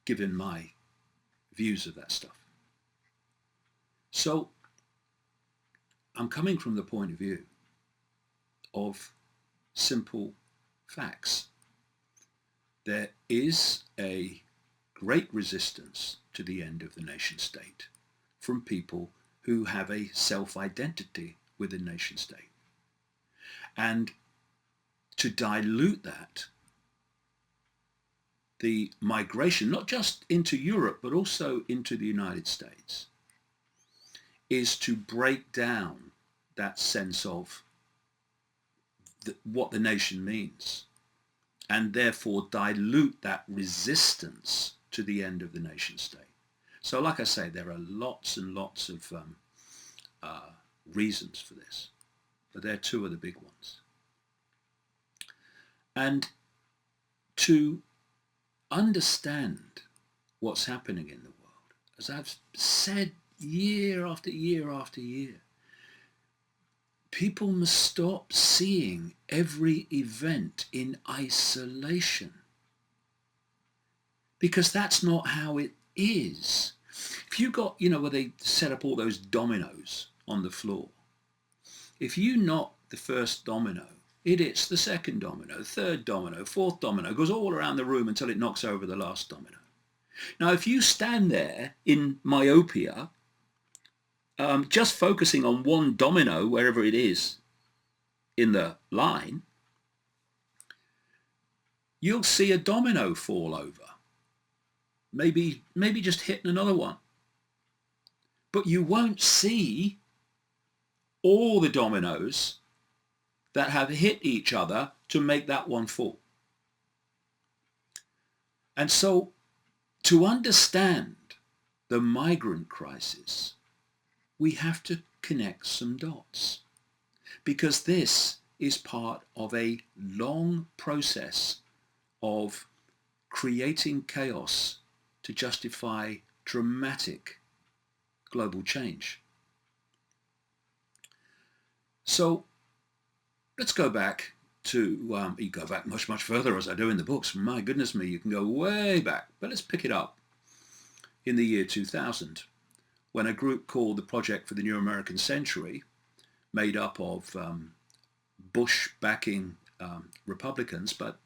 given my views of that stuff. So I'm coming from the point of view of simple facts. There is a great resistance to the end of the nation state from people who have a self-identity with the nation state. And to dilute that, the migration, not just into Europe, but also into the United States, is to break down that sense of what the nation means, and therefore dilute that resistance to the end of the nation state. So like I say, there are lots and lots of reasons for this, but they're two of the big ones. And to understand what's happening in the world, as I've said year after year after year, people must stop seeing every event in isolation, because that's not how it is. If you got, where they set up all those dominoes on the floor, if you knock the first domino, it hits the second domino, third domino, fourth domino, goes all around the room until it knocks over the last domino. Now, if you stand there in myopia, just focusing on one domino, wherever it is in the line, you'll see a domino fall over. Maybe just hitting another one. But you won't see all the dominoes that have hit each other to make that one fall. And so, to understand the migrant crisis, we have to connect some dots, because this is part of a long process of creating chaos to justify dramatic global change. So let's go back to, you go back much, much further, as I do in the books. My goodness me, you can go way back, but let's pick it up in the year 2000, when a group called the Project for the New American Century, made up of Bush backing Republicans, but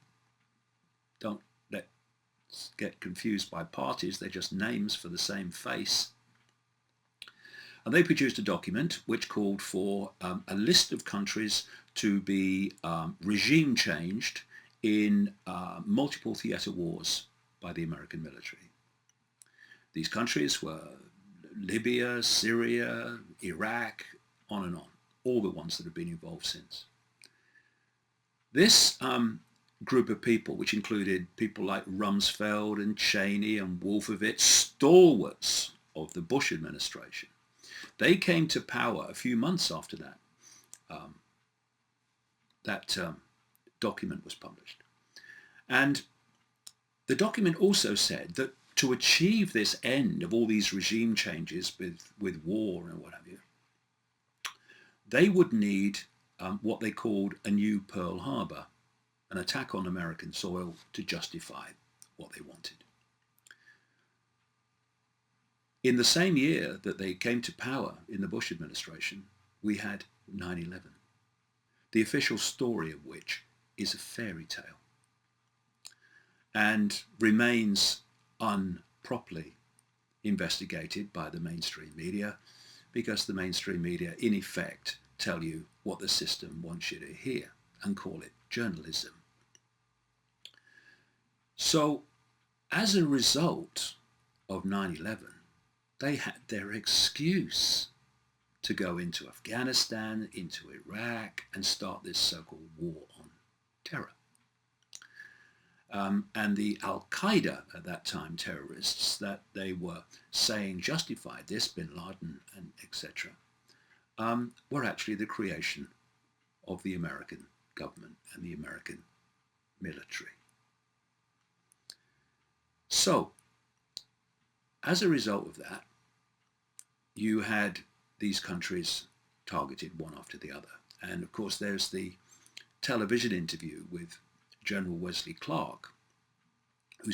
don't let's get confused by parties, they're just names for the same face. And they produced a document which called for a list of countries to be regime changed in multiple theatre wars by the American military. These countries were Libya, Syria, Iraq, on and on, all the ones that have been involved since. This group of people, which included people like Rumsfeld and Cheney and Wolfowitz, stalwarts of the Bush administration, they came to power a few months after that document was published. And the document also said that to achieve this end of all these regime changes with war and what have you, they would need what they called a new Pearl Harbor, an attack on American soil to justify what they wanted. In the same year that they came to power in the Bush administration, we had 9/11, the official story of which is a fairy tale and remains unproperly investigated by the mainstream media, because the mainstream media in effect tell you what the system wants you to hear and call it journalism. So as a result of 9/11, they had their excuse to go into Afghanistan, into Iraq, and start this so-called war on terror. And the Al-Qaeda at that time, terrorists that they were saying justified this, bin Laden and etc., were actually the creation of the American government and the American military. So, as a result of that, you had these countries targeted one after the other. And of course, there's the television interview with General Wesley Clark, who